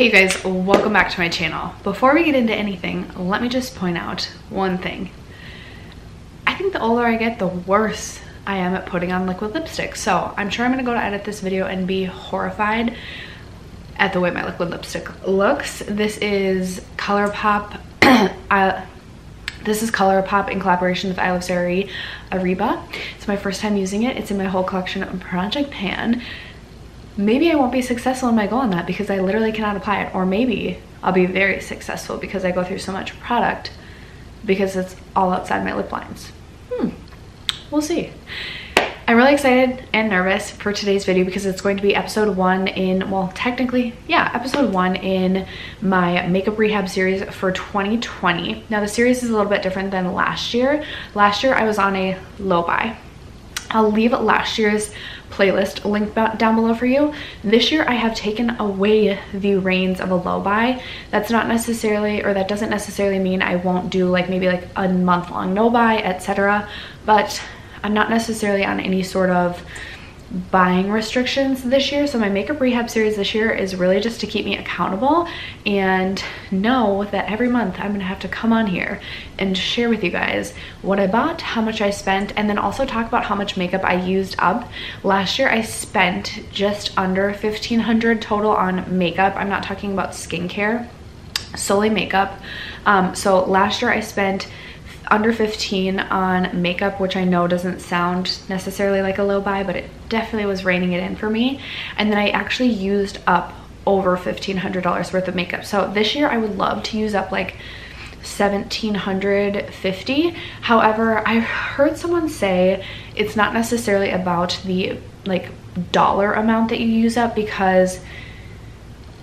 Hey you guys, welcome back to my channel. Before we get into anything, let me just point out one thing. I think the older I get, the worse I am at putting on liquid lipstick. So I'm sure I'm gonna go to edit this video and be horrified at the way my liquid lipstick looks. This is ColourPop. This is ColourPop in collaboration with I Love Sarah Rehab. It's my first time using it. It's in my whole collection of Project Pan. Maybe I won't be successful in my goal on that because I literally cannot apply it, or maybe I'll be very successful because I go through so much product because it's all outside my lip lines. We'll see. I'm really excited and nervous for today's video because it's going to be episode 1 in, well, technically, yeah, episode 1 in my makeup rehab series for 2020. Now the series is a little bit different than last year. Last year I was on a low buy. I'll leave last year's playlist link down below for you. This year I have taken away the reins of a low buy. That's not necessarily, or that doesn't necessarily mean I won't do like maybe like a month-long no buy, etc. But I'm not necessarily on any sort of buying restrictions this year. So my makeup rehab series this year is really just to keep me accountable and know that every month I'm gonna have to come on here and share with you guys what I bought, how much I spent, and then also talk about how much makeup I used up. Last year I spent just under $1,500 total on makeup. I'm not talking about skincare, solely makeup. So last year I spent under 15 on makeup, which I know doesn't sound necessarily like a low buy, but it definitely was reining it in for me. And then I actually used up over $1,500 worth of makeup. So this year I would love to use up like $1,750. However, I heard someone say it's not necessarily about the like dollar amount that you use up, because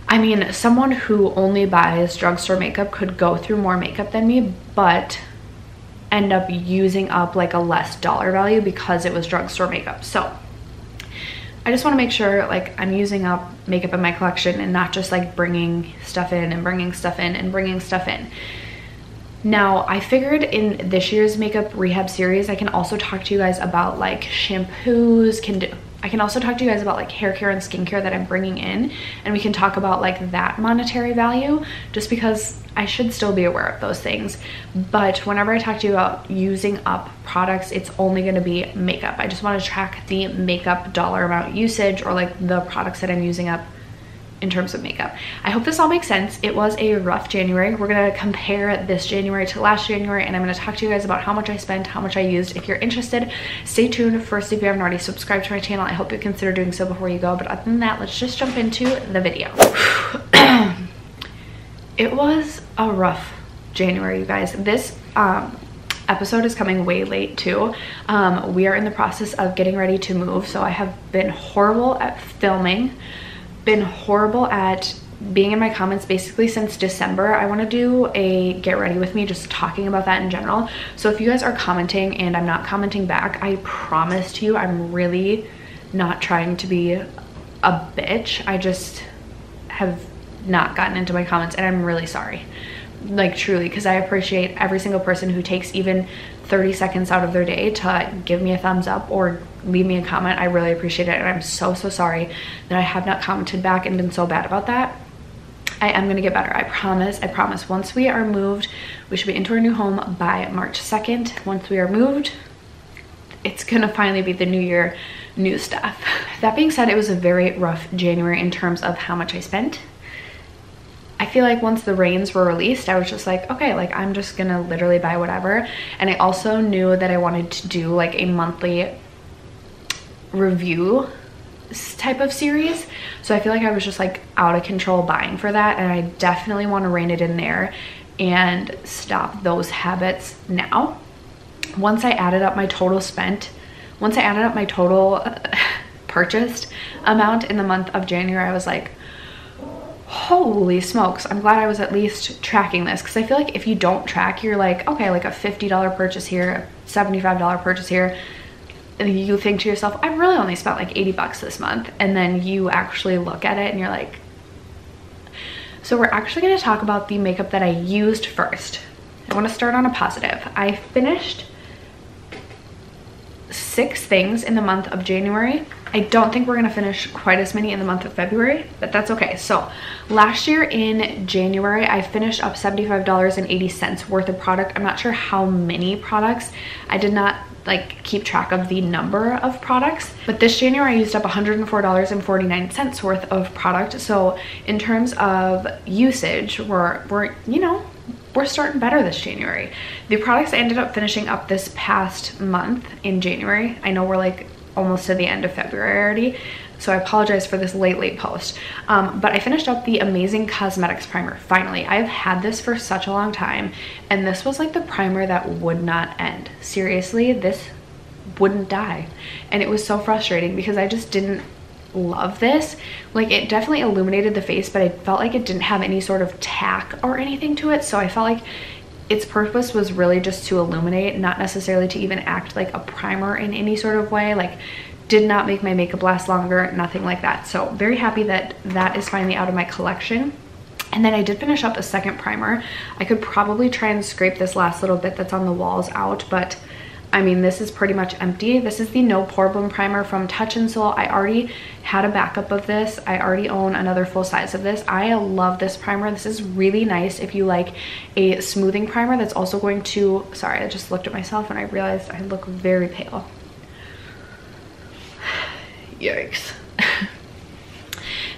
I mean, someone who only buys drugstore makeup could go through more makeup than me, but end up using up like a less dollar value because it was drugstore makeup. So I just want to make sure like I'm using up makeup in my collection and not just like bringing stuff in and bringing stuff in and bringing stuff in. Now I figured in this year's makeup rehab series I can also talk to you guys about like shampoos, I can also talk to you guys about like hair care and skincare that I'm bringing in, and we can talk about like that monetary value, just because I should still be aware of those things. But whenever I talk to you about using up products, it's only going to be makeup. I just want to track the makeup dollar amount usage, or like the products that I'm using up in terms of makeup. I hope this all makes sense. It was a rough January. We're going to compare this January to last January, and I'm going to talk to you guys about how much I spent, how much I used. If you're interested, stay tuned. First, if you haven't already subscribed to my channel, I hope you consider doing so before you go. But other than that, let's just jump into the video. It was a rough January, you guys. This episode is coming way late too. We are in the process of getting ready to move, so I have been horrible at filming, been horrible at being in my comments basically since December. I want to do a get ready with me, just talking about that in general. So if you guys are commenting and I'm not commenting back, I promise to you I'm really not trying to be a bitch. I just have not gotten into my comments, and I'm really sorry, like truly, because I appreciate every single person who takes even 30 seconds out of their day to give me a thumbs up or leave me a comment. I really appreciate it, and I'm so sorry that I have not commented back and been so bad about that. I am gonna get better. I promise. Once we are moved, we should be into our new home by March 2nd. Once we are moved, it's gonna finally be the new year, new stuff. That being said, it was a very rough January in terms of how much I spent. I feel like once the reins were released, I was just like, okay, like I'm just gonna literally buy whatever. And I also knew that I wanted to do like a monthly review type of series. So I feel like I was just like out of control buying for that, and I definitely want to rein it in there and stop those habits now. Once I added up my total purchased amount in the month of January, I was like, holy smokes, I'm glad I was at least tracking this, because I feel like if you don't track, you're like, okay, like a $50 purchase here, a $75 purchase here, and you think to yourself, I really only spent like 80 bucks this month, and then you actually look at it and you're like. So we're actually going to talk about the makeup that I used first. I want to start on a positive. I finished 6 things in the month of January I don't think we're gonna finish quite as many in the month of February, but that's okay. So last year in January, I finished up $75.80 worth of product. I'm not sure how many products. I did not like keep track of the number of products, but this January I used up $104.49 worth of product. So in terms of usage, we're you know, we're starting better this January. The products I ended up finishing up this past month in January, I know we're like almost to the end of February already, so I apologize for this late post, but I finished up the Amazing Cosmetics primer. Finally, I've had this for such a long time, and this was like the primer that would not end. Seriously, this wouldn't die, and it was so frustrating because I just didn't love this. Like, it definitely illuminated the face, but I felt like it didn't have any sort of tack or anything to it, so I felt like its purpose was really just to illuminate, not necessarily to even act like a primer in any sort of way. Like, did not make my makeup last longer, nothing like that. So very happy that that is finally out of my collection. And then I did finish up a second primer. I could probably try and scrape this last little bit that's on the walls out, but I mean, this is pretty much empty. This is the No Pore Bloom primer from Touch in Sol. I already had a backup of this. I already own another full size of this. I love this primer. This is really nice if you like a smoothing primer that's also going to, sorry, I just looked at myself and I realized I look very pale. Yikes.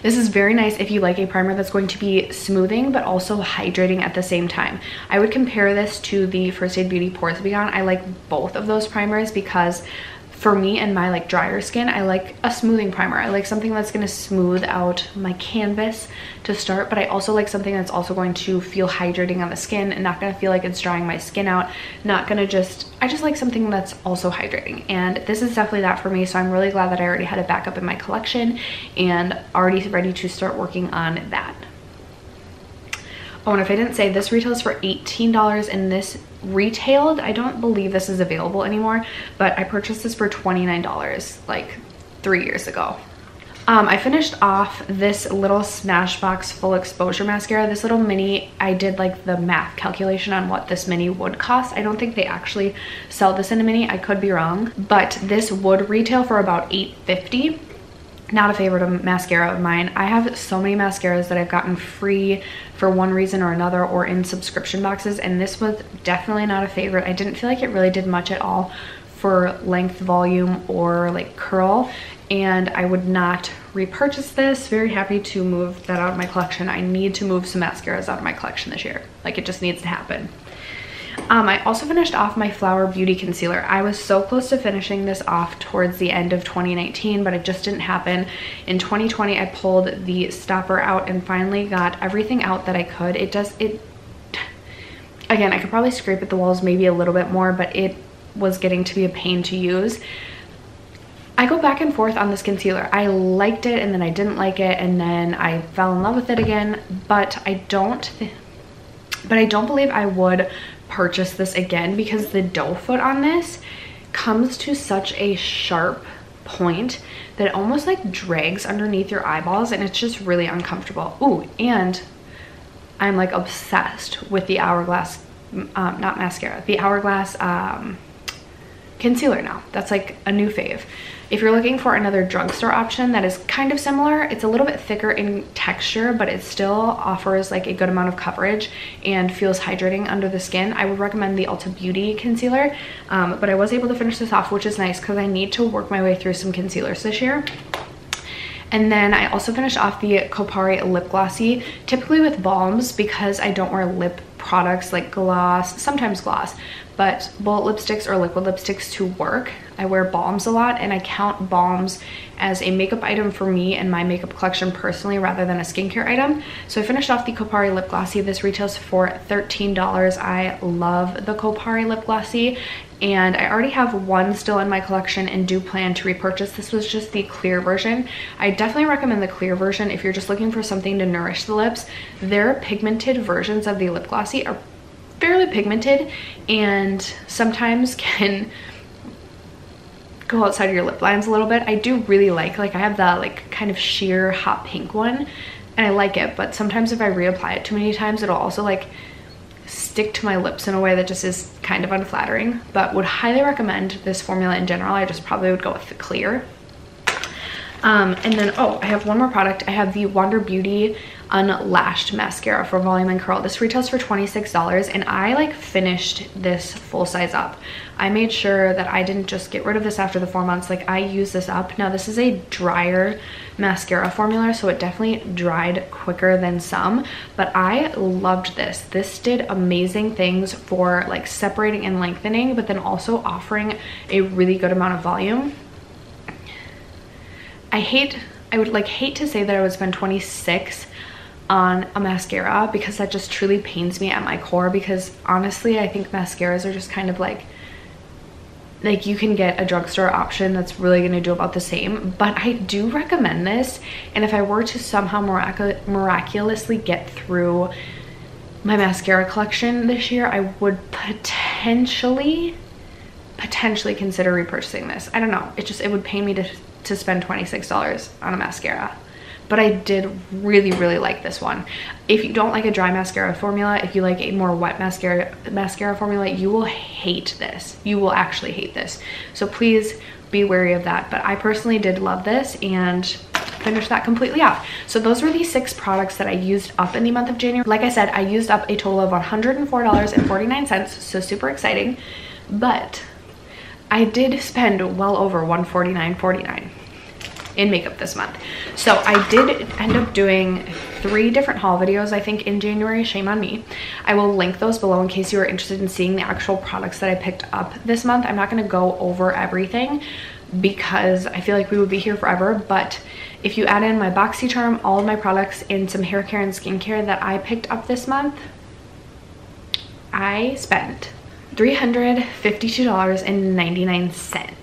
This is very nice if you like a primer that's going to be smoothing but also hydrating at the same time. I would compare this to the First Aid Beauty Pores Be Gone. I like both of those primers because for me and my like drier skin, I like a smoothing primer. I like something that's going to smooth out my canvas to start, but I also like something that's also going to feel hydrating on the skin and not going to feel like it's drying my skin out. Not going to just, I just like something that's also hydrating, and this is definitely that for me. So I'm really glad that I already had a backup in my collection and already ready to start working on that. Oh, and if I didn't say, this retails for $18, and this retailed, I don't believe this is available anymore, but I purchased this for $29 like 3 years ago. I finished off this little Smashbox Full Exposure Mascara. This little mini, I did like the math calculation on what this mini would cost. I don't think they actually sell this in a mini. I could be wrong, but this would retail for about $8.50. Not a favorite of mascara of mine. I have so many mascaras that I've gotten free for one reason or another, or in subscription boxes, and this was definitely not a favorite. I didn't feel like it really did much at all for length, volume, or like curl, and I would not repurchase this. Very happy to move that out of my collection. I need to move some mascaras out of my collection this year. Like, it just needs to happen. I also finished off my Flower Beauty Concealer. I was so close to finishing this off towards the end of 2019, but it just didn't happen. In 2020, I pulled the stopper out and finally got everything out that I could. Again, I could probably scrape at the walls maybe a little bit more, but it was getting to be a pain to use. I go back and forth on this concealer. I liked it and then I didn't like it, and then I fell in love with it again, but I don't believe I would purchase this again because the doe foot on this comes to such a sharp point that it almost like drags underneath your eyeballs, and it's just really uncomfortable. Ooh, and I'm like obsessed with the Hourglass, not mascara, the Hourglass concealer now. That's like a new fave. If you're looking for another drugstore option that is kind of similar, it's a little bit thicker in texture, but it still offers like a good amount of coverage and feels hydrating under the skin, I would recommend the Ulta Beauty concealer. But I was able to finish this off, which is nice because I need to work my way through some concealers this year. And then I also finished off the Kopari Lip Glossy. Typically with balms, because I don't wear lip products like gloss, sometimes gloss, but bullet lipsticks or liquid lipsticks to work, I wear balms a lot, and I count balms as a makeup item for me and my makeup collection personally rather than a skincare item. So I finished off the Kopari Lip Glossy. This retails for $13. I love the Kopari Lip Glossy, and I already have one still in my collection and do plan to repurchase. This was just the clear version. I definitely recommend the clear version if you're just looking for something to nourish the lips. Their pigmented versions of the lip glossy are fairly pigmented and sometimes can go outside of your lip lines a little bit. I do really like I have the like kind of sheer hot pink one and I like it, but sometimes if I reapply it too many times, it'll also like stick to my lips in a way that just is kind of unflattering. But would highly recommend this formula in general. I just probably would go with the clear. And then, oh, I have one more product. I have the Wander Beauty Unlashed Mascara for volume and curl. This retails for $26, and I like finished this full size up. I made sure that I didn't just get rid of this after the 4 months. Like, I use this up. Now, this is a drier mascara formula, so it definitely dried quicker than some, but I loved this. This did amazing things for like separating and lengthening, but then also offering a really good amount of volume. I would like hate to say that I would spend $26 on a mascara, because that just truly pains me at my core, because honestly I think mascaras are just kind of like you can get a drugstore option that's really going to do about the same. But I do recommend this, and if I were to somehow miraculously get through my mascara collection this year, I would potentially consider repurchasing this. I don't know, it would pain me to spend $26 on a mascara. But I did really, really like this one. If you don't like a dry mascara formula, if you like a more wet mascara formula, you will hate this. You will actually hate this. So please be wary of that. But I personally did love this and finished that completely off. So those were the 6 products that I used up in the month of January. Like I said, I used up a total of $104.49, so super exciting. But I did spend well over $149.49 in makeup this month. So I did end up doing 3 different haul videos, I think, in January. Shame on me. I will link those below in case you are interested in seeing the actual products that I picked up this month. I'm not going to go over everything because I feel like we would be here forever, but if you add in my BoxyCharm, all of my products, and some hair care and skincare that I picked up this month, I spent $352.99.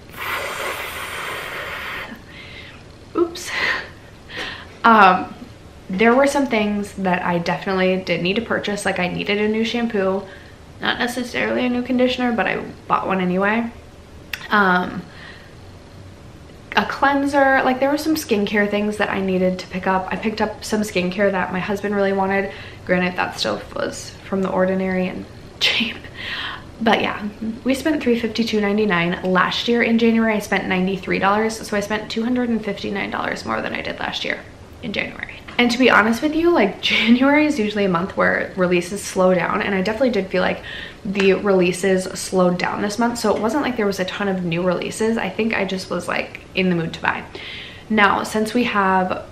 Oops. There were some things that I definitely did need to purchase. Like, I needed a new shampoo, not necessarily a new conditioner, but I bought one anyway. A cleanser. Like, there were some skincare things that I needed to pick up. I picked up some skincare that my husband really wanted. Granted, that stuff was from The Ordinary and cheap. But yeah, we spent $352.99. Last year in January, I spent $93. So I spent $259 more than I did last year in January. And to be honest with you, like, January is usually a month where releases slow down. And I definitely did feel like the releases slowed down this month. So it wasn't like there was a ton of new releases. I think I just was like in the mood to buy. Now, since we have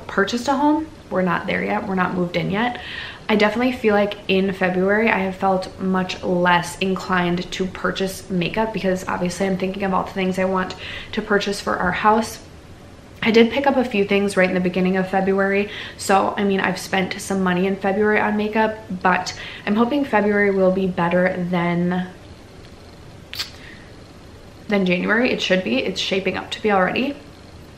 purchased a home, we're not there yet. We're not moved in yet. I definitely feel like in February I have felt much less inclined to purchase makeup, because obviously I'm thinking about the things I want to purchase for our house. I did pick up a few things right in the beginning of February, so I mean, I've spent some money in February on makeup, but I'm hoping February will be better than January. It should be. It's shaping up to be already.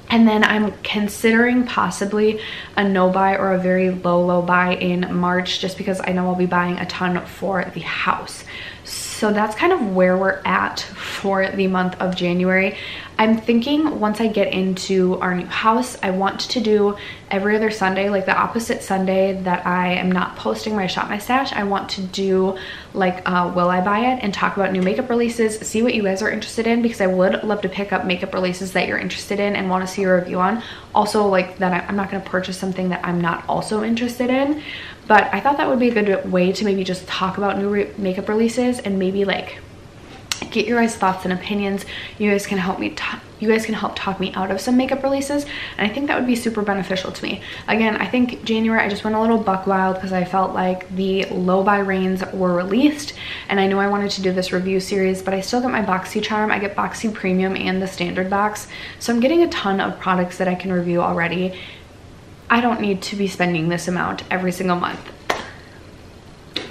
And then I'm considering possibly a no buy or a very low buy in March, just because I know I'll be buying a ton for the house. So that's kind of where we're at for the month of January. I'm thinking once I get into our new house, I want to do every other Sunday, like the opposite Sunday that I am not posting my Shop My Stash. I want to do like Will I Buy It, and talk about new makeup releases, see what you guys are interested in, because I would love to pick up makeup releases that you're interested in and want to see a review on. Also, like, that I'm not going to purchase something that I'm not also interested in. But I thought that would be a good way to maybe just talk about new makeup releases and maybe like get your guys' thoughts and opinions. You guys can help talk me out of some makeup releases, and I think that would be super beneficial to me. Again, I think January I just went a little buck wild because I felt like the low buy reins were released, and I knew I wanted to do this review series, but I still got my BoxyCharm. I get Boxy Premium and the standard box, so I'm getting a ton of products that I can review already. I don't need to be spending this amount every single month.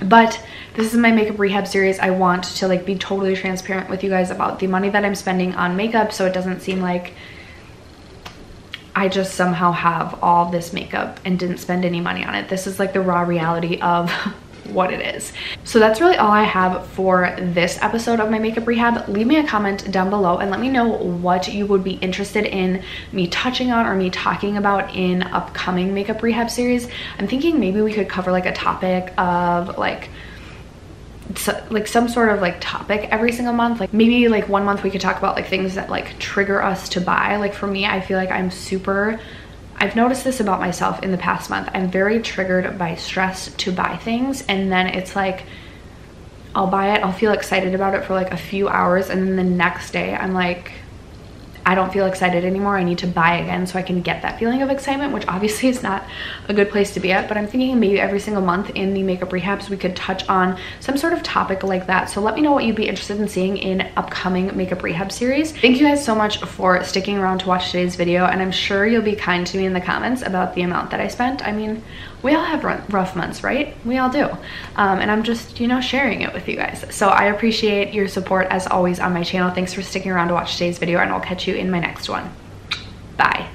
But this is my makeup rehab series. I want to like be totally transparent with you guys about the money that I'm spending on makeup, so it doesn't seem like I just somehow have all this makeup and didn't spend any money on it. This is like the raw reality of what it is. So that's really all I have for this episode of my makeup rehab. Leave me a comment down below and let me know what you would be interested in me touching on or me talking about in upcoming makeup rehab series. I'm thinking maybe we could cover like a topic of like like some sort of like topic every single month. Like maybe like one month we could talk about like things that like trigger us to buy. Like for me, I feel like I've noticed this about myself in the past month. I'm very triggered by stress to buy things, and then it's like I'll buy it, I'll feel excited about it for like a few hours, and then the next day I'm like, I don't feel excited anymore. I need to buy again so I can get that feeling of excitement, which obviously is not a good place to be at. But I'm thinking maybe every single month in the makeup rehabs we could touch on some sort of topic like that. So let me know what you'd be interested in seeing in upcoming makeup rehab series. Thank you guys so much for sticking around to watch today's video, and I'm sure you'll be kind to me in the comments about the amount that I spent. I mean, we all have rough months, right? We all do. And I'm just, you know, sharing it with you guys. So I appreciate your support as always on my channel. Thanks for sticking around to watch today's video, and I'll catch you in my next one. Bye.